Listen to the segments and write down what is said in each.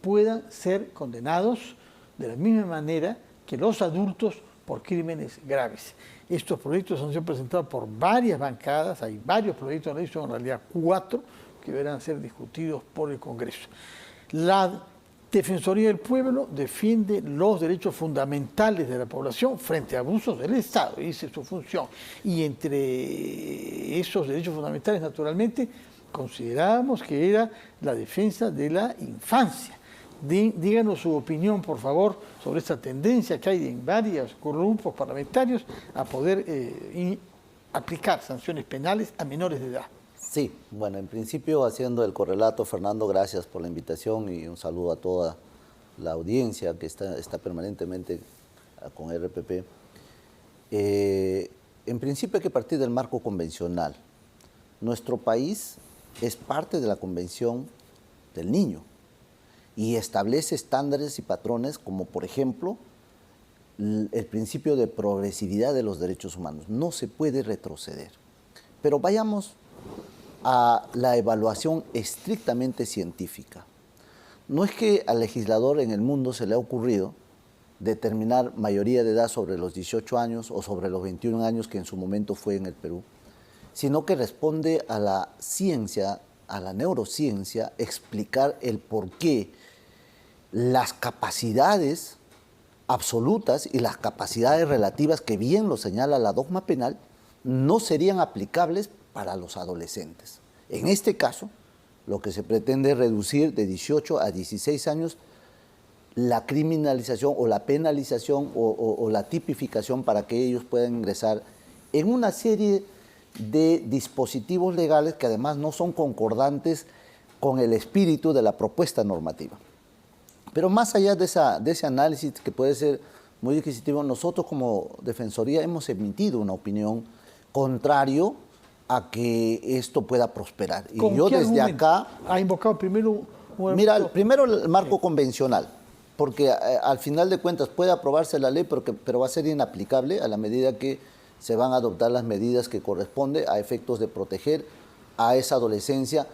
puedan ser condenados de la misma manera que los adultos por crímenes graves. Estos proyectos han sido presentados por varias bancadas, hay varios proyectos de ley, son en realidad 4 que deberán ser discutidos por el Congreso. La Defensoría del Pueblo defiende los derechos fundamentales de la población frente a abusos del Estado, y esa es su función. Y entre esos derechos fundamentales, naturalmente, considerábamos que era la defensa de la infancia. Díganos su opinión, por favor, sobre esta tendencia que hay en varios grupos parlamentarios a poder aplicar sanciones penales a menores de edad. Sí, bueno, en principio haciendo el correlato, Fernando, gracias por la invitación y un saludo a toda la audiencia que está permanentemente con RPP. En principio hay que partir del marco convencional. Nuestro país es parte de la Convención del Niño y establece estándares y patrones como, por ejemplo, el principio de progresividad de los derechos humanos. No se puede retroceder. Pero vayamos a la evaluación estrictamente científica. No es que al legislador en el mundo se le ha ocurrido determinar mayoría de edad sobre los 18 años o sobre los 21 años que en su momento fue en el Perú, sino que responde a la ciencia, a la neurociencia, explicar el por qué las capacidades absolutas y las capacidades relativas, que bien lo señala la dogma penal, no serían aplicables para los adolescentes. En este caso, lo que se pretende es reducir de 18 a 16 años la criminalización o la penalización o la tipificación para que ellos puedan ingresar en una serie de dispositivos legales que además no son concordantes con el espíritu de la propuesta normativa. Pero más allá de ese análisis que puede ser muy adquisitivo, nosotros como Defensoría hemos emitido una opinión contrario a que esto pueda prosperar. Y yo desde acá... ¿Ha invocado primero? Mira, primero el marco convencional, porque al final de cuentas puede aprobarse la ley, pero va a ser inaplicable a la medida que se van a adoptar las medidas que corresponden a efectos de proteger a esa adolescencia.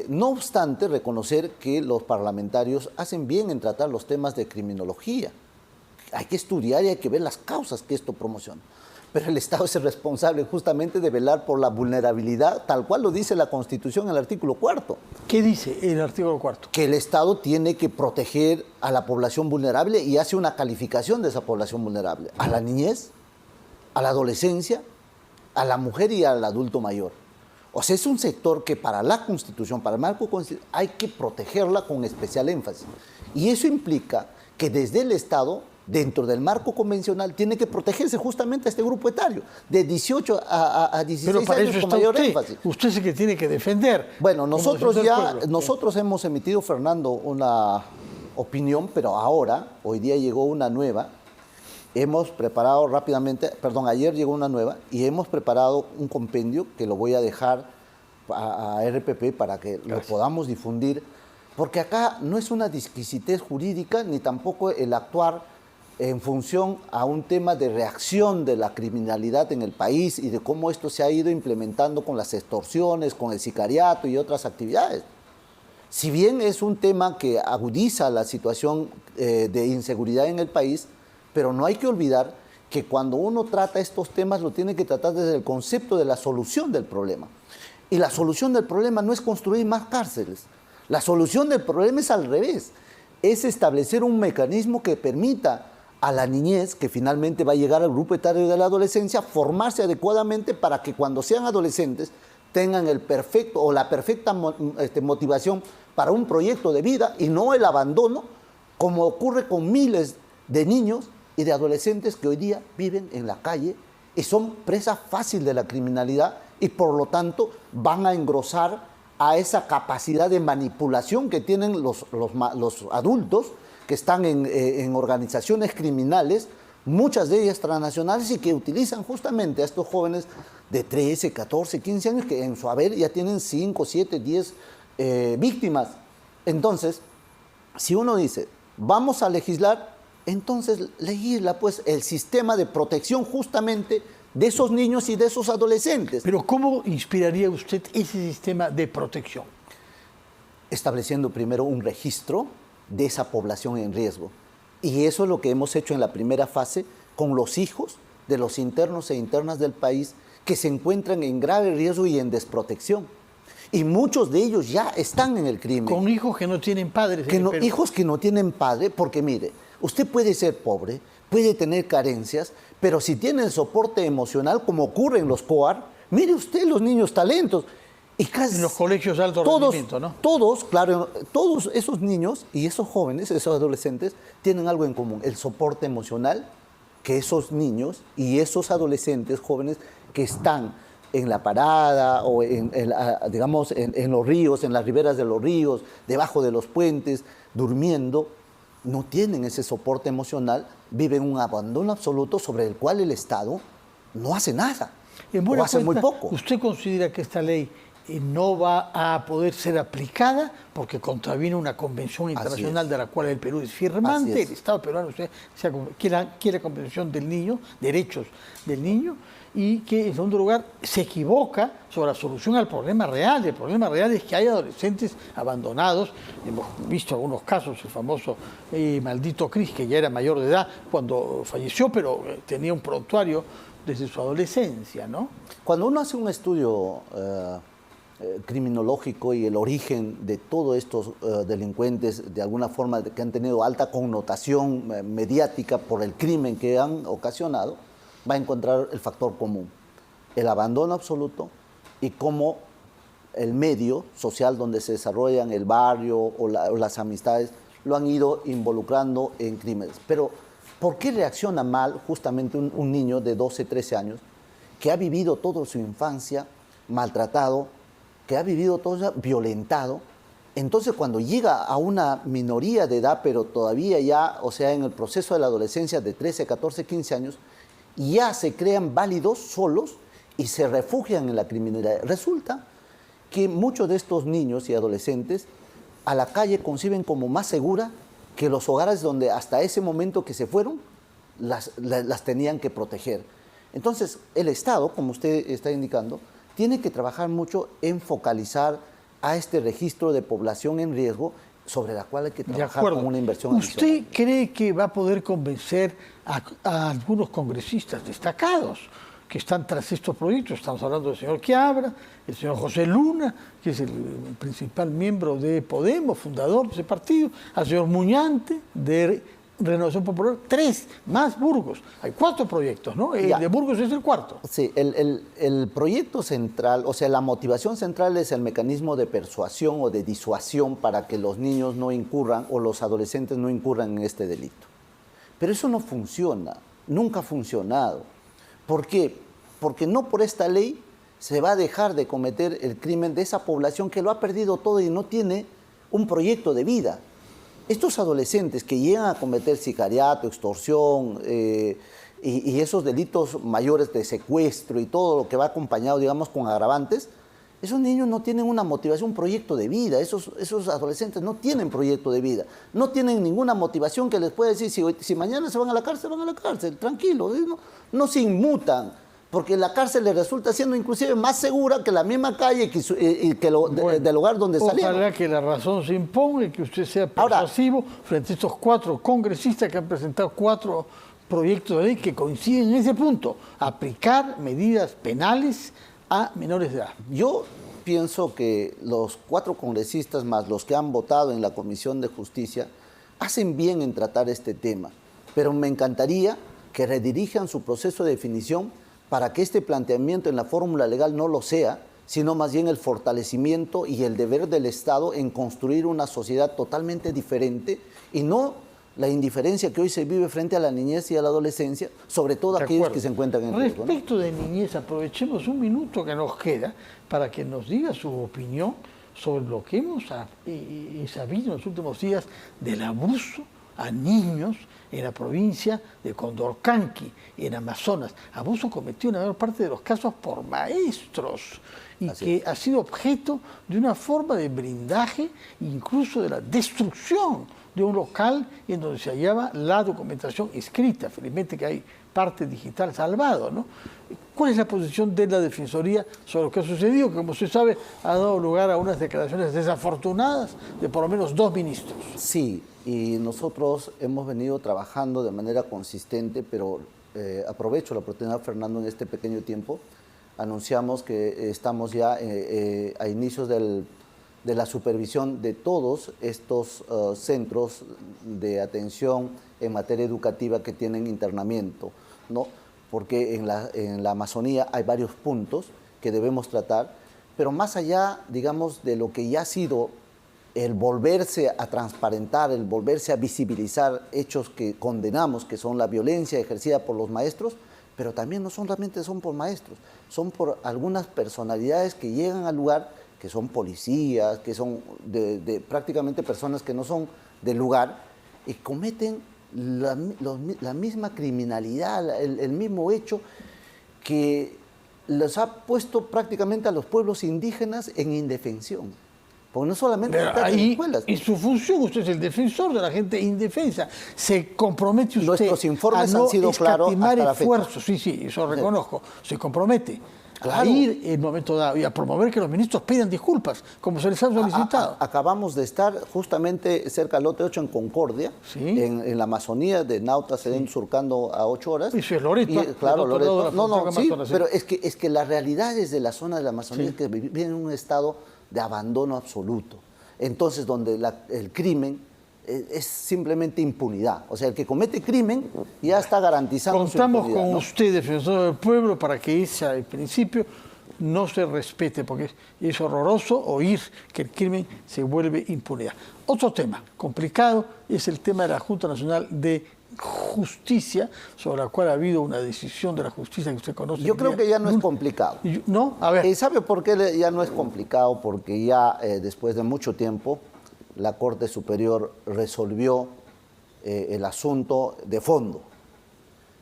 No obstante, reconocer que los parlamentarios hacen bien en tratar los temas de criminología. Hay que estudiar y hay que ver las causas que esto promociona. Pero el Estado es el responsable justamente de velar por la vulnerabilidad, tal cual lo dice la Constitución en el artículo 4. ¿Qué dice el artículo 4? Que el Estado tiene que proteger a la población vulnerable y hace una calificación de esa población vulnerable. A la niñez, a la adolescencia, a la mujer y al adulto mayor. O sea, es un sector que para la Constitución, para el marco constitucional, hay que protegerla con especial énfasis. Y eso implica que desde el Estado, dentro del marco convencional, tiene que protegerse justamente a este grupo etario, de 18 a 16 Pero para años eso con está mayor usted. énfasis. Usted es el que tiene que defender. Bueno, nosotros hemos emitido, Fernando, una opinión, pero ahora, hoy día llegó una nueva. Hemos preparado rápidamente, ayer llegó una nueva, y hemos preparado un compendio que lo voy a dejar a RPP para que lo podamos difundir, porque acá no es una disquisitez jurídica, ni tampoco el actuar en función a un tema de reacción de la criminalidad en el país y de cómo esto se ha ido implementando con las extorsiones, con el sicariato y otras actividades. Si bien es un tema que agudiza la situación de inseguridad en el país, pero no hay que olvidar que cuando uno trata estos temas lo tiene que tratar desde el concepto de la solución del problema. Y la solución del problema no es construir más cárceles. La solución del problema es al revés. Es establecer un mecanismo que permita a la niñez, que finalmente va a llegar al grupo etario de la adolescencia, formarse adecuadamente para que cuando sean adolescentes tengan el perfecto o la perfecta motivación para un proyecto de vida y no el abandono, como ocurre con miles de niños y de adolescentes que hoy día viven en la calle y son presa fácil de la criminalidad y por lo tanto van a engrosar a esa capacidad de manipulación que tienen los adultos que están en organizaciones criminales, muchas de ellas transnacionales, y que utilizan justamente a estos jóvenes de 13, 14, 15 años que en su haber ya tienen 5, 7, 10 víctimas. Entonces, si uno dice, vamos a legislar, entonces legisla pues el sistema de protección justamente de esos niños y de esos adolescentes. Pero ¿cómo inspiraría usted ese sistema de protección? estableciendo primero un registro de esa población en riesgo. Y eso es lo que hemos hecho en la primera fase con los hijos de los internos e internas del país que se encuentran en grave riesgo y en desprotección. Y muchos de ellos ya están en el crimen. Con hijos que no tienen padres. Hijos que no tienen padre, porque mire, usted puede ser pobre, puede tener carencias, pero si tiene el soporte emocional, como ocurre en los COAR, mire usted los niños talentos. Y casi en los colegios de alto rendimiento, ¿no? Todos esos niños y esos jóvenes, esos adolescentes, tienen algo en común, el soporte emocional que esos niños y esos adolescentes jóvenes que están en la parada o digamos, en los ríos, en las riberas de los ríos, debajo de los puentes, durmiendo, no tienen ese soporte emocional, viven un abandono absoluto sobre el cual el Estado no hace nada, o hace muy poco. ¿Usted considera que esta ley no va a poder ser aplicada porque contraviene una convención internacional de la cual el Perú es firmante? El Estado peruano quiere convención del niño, derechos del niño, y que en segundo lugar se equivoca sobre la solución al problema real. El problema real es que hay adolescentes abandonados. Hemos visto algunos casos, el famoso maldito Cris, que ya era mayor de edad cuando falleció, pero tenía un prontuario desde su adolescencia, ¿no? Cuando uno hace un estudio criminológico y el origen de todos estos delincuentes, de alguna forma que han tenido alta connotación mediática por el crimen que han ocasionado, va a encontrar el factor común, el abandono absoluto y cómo el medio social donde se desarrollan, el barrio o las amistades, lo han ido involucrando en crímenes. Pero, ¿por qué reacciona mal justamente un niño de 12, 13 años que ha vivido toda su infancia maltratado, que ha vivido todo violentado? Entonces, cuando llega a una minoría de edad, pero todavía ya, o sea, en el proceso de la adolescencia de 13, 14, 15 años, ya se crean válidos solos y se refugian en la criminalidad. Resulta que muchos de estos niños y adolescentes a la calle conciben como más segura que los hogares donde hasta ese momento que se fueron las tenían que proteger. Entonces, el Estado, como usted está indicando, tiene que trabajar mucho en focalizar a este registro de población en riesgo sobre la cual hay que trabajar con una inversión adicional. ¿Usted cree que va a poder convencer a algunos congresistas destacados que están tras estos proyectos? Estamos hablando del señor Quiabra, el señor José Luna, que es el principal miembro de Podemos, fundador de ese partido, al señor Muñante, de Renovación Popular, 3 más Burgos. Hay 4 proyectos, ¿no? El de Burgos es el 4. Sí, el proyecto central, o sea, la motivación central es el mecanismo de persuasión o de disuasión para que los niños no incurran o los adolescentes no incurran en este delito. Pero eso no funciona, nunca ha funcionado. ¿Por qué? Porque no por esta ley se va a dejar de cometer el crimen de esa población que lo ha perdido todo y no tiene un proyecto de vida. Estos adolescentes que llegan a cometer sicariato, extorsión y esos delitos mayores de secuestro y todo lo que va acompañado, digamos, con agravantes, esos niños no tienen una motivación, un proyecto de vida. Esos adolescentes no tienen proyecto de vida. No tienen ninguna motivación que les pueda decir, si mañana se van a la cárcel, tranquilo. No se inmutan, porque la cárcel les resulta siendo inclusive más segura que la misma calle del lugar donde salieron. Ojalá que la razón se imponga y que usted sea persuasivo frente a estos 4 congresistas que han presentado 4 proyectos de ley que coinciden en ese punto: aplicar medidas penales a menores de edad. Yo pienso que los 4 congresistas más los que han votado en la Comisión de Justicia hacen bien en tratar este tema, pero me encantaría que redirijan su proceso de definición para que este planteamiento en la fórmula legal no lo sea, sino más bien el fortalecimiento y el deber del Estado en construir una sociedad totalmente diferente y no la indiferencia que hoy se vive frente a la niñez y a la adolescencia, sobre todo aquellos que se encuentran en riesgo. Respecto de niñez, aprovechemos un minuto que nos queda para que nos diga su opinión sobre lo que hemos sabido en los últimos días del abuso a niños en la provincia de Condorcanqui, en Amazonas. Abuso cometido en la mayor parte de los casos por maestros y que ha sido objeto de una forma de blindaje, incluso de la destrucción de un local en donde se hallaba la documentación escrita. Felizmente que hay parte digital salvado, ¿no? ¿Cuál es la posición de la Defensoría sobre lo que ha sucedido? Que, como usted sabe, ha dado lugar a unas declaraciones desafortunadas de por lo menos 2 ministros. Sí, y nosotros hemos venido trabajando de manera consistente, pero aprovecho la oportunidad, Fernando, en este pequeño tiempo. Anunciamos que estamos ya a inicios de la supervisión de todos estos centros de atención en materia educativa que tienen internamiento, ¿no? Porque en la Amazonía hay varios puntos que debemos tratar, pero más allá, digamos, de lo que ya ha sido el volverse a transparentar, el volverse a visibilizar hechos que condenamos, que son la violencia ejercida por los maestros, pero también no solamente son por maestros, son por algunas personalidades que llegan al lugar, que son policías, que son prácticamente personas que no son del lugar y cometen la misma criminalidad, el mismo hecho que los ha puesto prácticamente a los pueblos indígenas en indefensión. Porque no solamente pero ahí, y su función, usted es el defensor de la gente indefensa. Se compromete usted Nuestros informes a no han sido claros hasta la esfuerzos, sí, eso reconozco. Se compromete a ir en momento dado y a promover que los ministros pidan disculpas, como se les ha solicitado. Acabamos de estar justamente cerca del lote 8 en Concordia, ¿sí? en la Amazonía de Nauta, se ven surcando a 8 horas. Eso es Loreto. Claro, Loreto. No, sí, pero es que la realidad es de la zona de la Amazonía, que vive en un estado de abandono absoluto. Entonces, donde el crimen es simplemente impunidad. O sea, el que comete crimen ya está garantizando su impunidad. Contamos con usted, defensor del pueblo, para que ese principio no se respete, porque es horroroso oír que el crimen se vuelve impunidad. Otro tema complicado es el tema de la Junta Nacional de Justicia, sobre la cual ha habido una decisión de la justicia que usted conoce. Yo creo que ya no es complicado. ¿No? A ver. ¿Sabe por qué ya no es complicado? Porque ya después de mucho tiempo la Corte Superior resolvió el asunto de fondo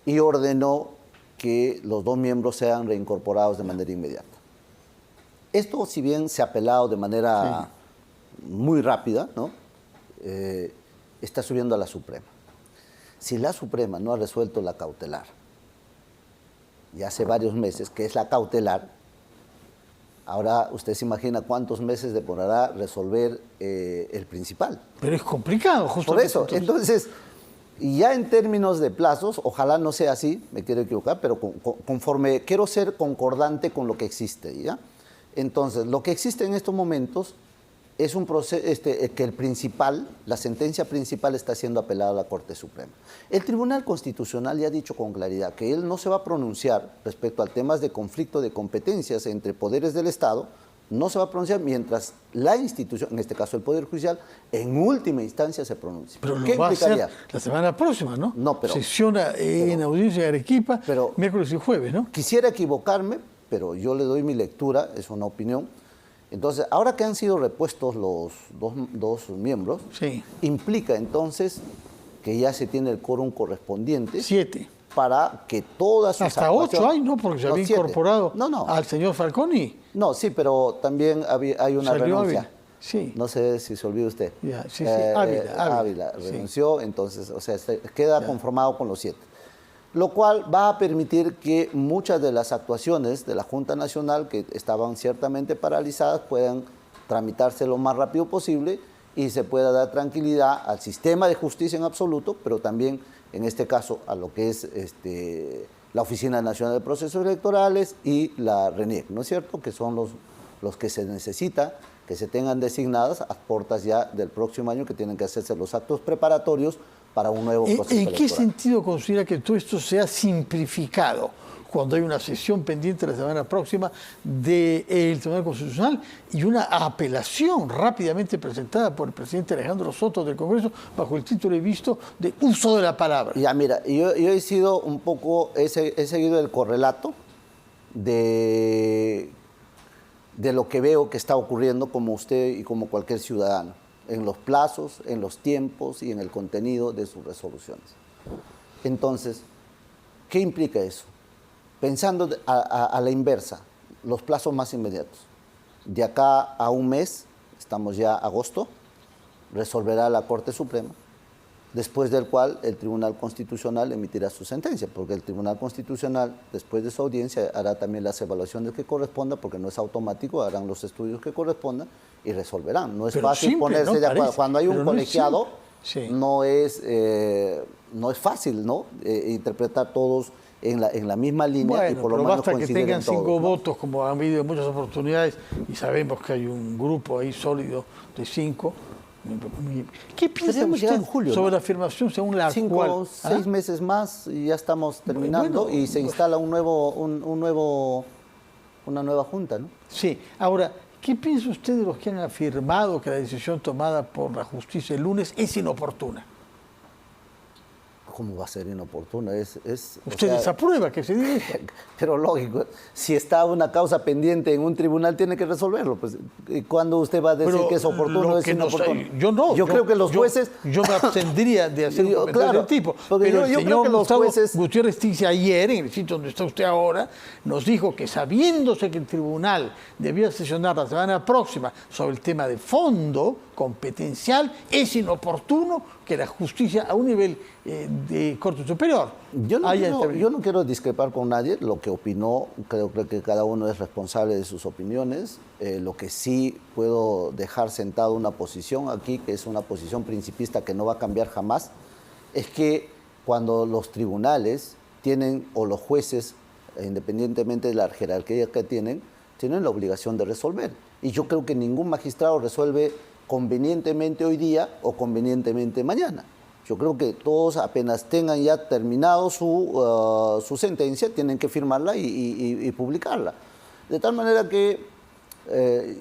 y ordenó que los 2 miembros sean reincorporados de manera inmediata. Esto, si bien se ha apelado de manera muy rápida, ¿no? Está subiendo a la Suprema. Si la Suprema no ha resuelto la cautelar, ya hace varios meses, que es la cautelar, ahora usted se imagina cuántos meses demorará resolver el principal. Pero es complicado, justo. Por eso, entonces, ya en términos de plazos, ojalá no sea así, me quiero equivocar, pero conforme quiero ser concordante con lo que existe, ¿ya? Entonces, lo que existe en estos momentos es un proceso que el principal, la sentencia principal está siendo apelada a la Corte Suprema. El Tribunal Constitucional ya ha dicho con claridad que él no se va a pronunciar respecto a temas de conflicto de competencias entre poderes del Estado, no se va a pronunciar mientras la institución, en este caso el Poder Judicial, en última instancia se pronuncie. Pero lo va a hacer la semana próxima, ¿no? No, pero... Sesiona en audiencia de Arequipa, miércoles y jueves, ¿no? Quisiera equivocarme, pero yo le doy mi lectura, es una opinión. Entonces, ahora que han sido repuestos los dos miembros, implica entonces que ya se tiene el quórum correspondiente. 7. Para que todas sus hasta 8 hay, ¿no? Porque se había incorporado al señor Falconi. No, sí, pero también hay una renuncia. Ávila. Sí. No sé si se olvida usted. Ya, sí, Ávila renunció, entonces, o sea, queda conformado con los 7. Lo cual va a permitir que muchas de las actuaciones de la Junta Nacional, que estaban ciertamente paralizadas, puedan tramitarse lo más rápido posible y se pueda dar tranquilidad al sistema de justicia en absoluto, pero también, en este caso, a lo que es la Oficina Nacional de Procesos Electorales y la RENIEC, ¿no es cierto?, que son los que se necesita que se tengan designadas a puertas ya del próximo año, que tienen que hacerse los actos preparatorios para un nuevo proceso electoral. ¿En qué sentido considera que todo esto se ha simplificado cuando hay una sesión pendiente la semana próxima del Tribunal Constitucional y una apelación rápidamente presentada por el presidente Alejandro Soto del Congreso bajo el título, he visto, de uso de la palabra? Ya, mira, yo he sido un poco, he seguido el correlato de lo que veo que está ocurriendo, como usted y como cualquier ciudadano, en los plazos, en los tiempos y en el contenido de sus resoluciones. Entonces, ¿qué implica eso? Pensando a la inversa, los plazos más inmediatos. De acá a un mes, estamos ya agosto, resolverá la Corte Suprema, después del cual el Tribunal Constitucional emitirá su sentencia, porque el Tribunal Constitucional, después de su audiencia, hará también las evaluaciones que correspondan, porque no es automático, harán los estudios que correspondan y resolverán. No es fácil simple, ponerse ¿no? de acuerdo. Parece, Cuando hay un colegiado, sí, no es fácil, ¿no? Interpretar todos en la misma línea, bueno, y por lo pero menos basta que coinciden tengan en todo, 5 ¿no? votos, como han habido en muchas oportunidades, y sabemos que hay un grupo ahí sólido de 5. ¿Qué piensa hemos llegado usted en julio, sobre ¿no? la afirmación según la 5 cual... o 6 meses más y ya estamos terminando, Bueno, y se instala una nueva junta, ¿no? Sí, ahora, ¿qué piensa usted de los que han afirmado que la decisión tomada por la justicia el lunes es inoportuna? ¿Cómo va a ser inoportuna? ¿Usted desaprueba que se diga eso? Pero lógico, si está una causa pendiente en un tribunal, tiene que resolverlo. Pues, ¿cuándo usted va a decir Pero que es oportuno o es inoportuno? Yo no. Yo creo que los jueces... Yo me abstendría de hacer un comentario de ese tipo. Pero el yo creo señor que los Gustavo jueces... Gutiérrez Tice ayer, en el sitio donde está usted ahora, nos dijo que sabiéndose que el tribunal debía sesionar la semana próxima sobre el tema de fondo competencial, es inoportuno que la justicia a un nivel de Corte Superior Yo no quiero discrepar con nadie. Lo que opinó, creo que cada uno es responsable de sus opiniones. Lo que sí puedo dejar sentado una posición aquí, que es una posición principista que no va a cambiar jamás, es que cuando los tribunales tienen, o los jueces, independientemente de la jerarquía que tienen la obligación de resolver. Y yo creo que ningún magistrado resuelve convenientemente hoy día o convenientemente mañana. Yo creo que todos, apenas tengan ya terminado su sentencia, tienen que firmarla y publicarla. De tal manera que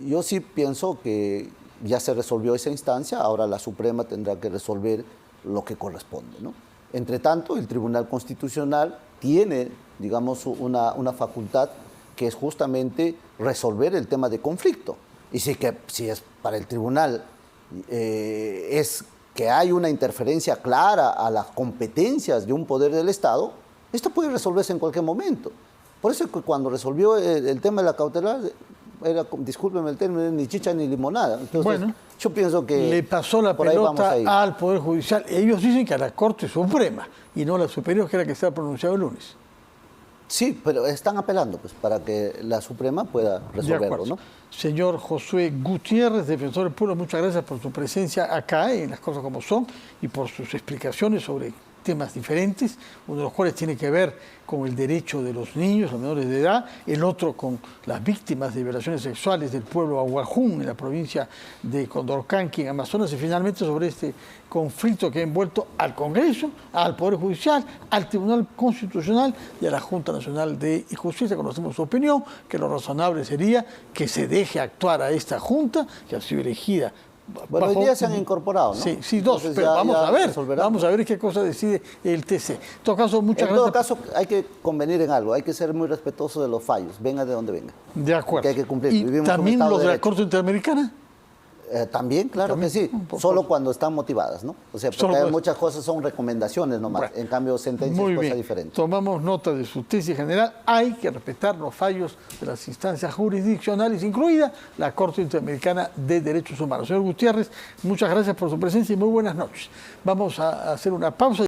yo sí pienso que ya se resolvió esa instancia, ahora la Suprema tendrá que resolver lo que corresponde, ¿no? Entre tanto, el Tribunal Constitucional tiene, digamos, una facultad que es justamente resolver el tema de conflicto. Y si es para el tribunal es que hay una interferencia clara a las competencias de un poder del Estado, esto puede resolverse en cualquier momento. Por eso es que cuando resolvió el tema de la cautelar, era, discúlpeme el término, ni chicha ni limonada. Entonces, bueno, yo pienso que le pasó la pelota al Poder Judicial. Ellos dicen que a la Corte Suprema y no a la Superior, que era que estaba pronunciado el lunes. Sí, pero están apelando pues, para que la Suprema pueda resolverlo, ¿no? Señor Josué Gutiérrez, defensor del pueblo, muchas gracias por su presencia acá en Las Cosas Como Son y por sus explicaciones sobre temas diferentes, uno de los cuales tiene que ver con el derecho de los niños, los menores de edad, el otro con las víctimas de violaciones sexuales del pueblo Aguajún en la provincia de Condorcanqui, en Amazonas, y finalmente sobre este conflicto que ha envuelto al Congreso, al Poder Judicial, al Tribunal Constitucional y a la Junta Nacional de Justicia. Conocemos su opinión, que lo razonable sería que se deje actuar a esta Junta, que ha sido elegida. Bueno, hoy día se han incorporado, ¿no? Sí, dos, entonces pero vamos a ver qué cosa decide el TC. En todo caso, muchas gracias. En todo caso, hay que convenir en algo, hay que ser muy respetuoso de los fallos, venga de donde venga. De acuerdo. Que hay que cumplir. ¿Y también los de la Corte Interamericana? También, claro que sí, solo cuando están motivadas, ¿no? O sea, porque hay muchas cosas son recomendaciones nomás, bueno, en cambio sentencias es cosa diferente. Tomamos nota de su tesis general, hay que respetar los fallos de las instancias jurisdiccionales, incluida la Corte Interamericana de Derechos Humanos. Señor Gutiérrez, muchas gracias por su presencia y muy buenas noches. Vamos a hacer una pausa.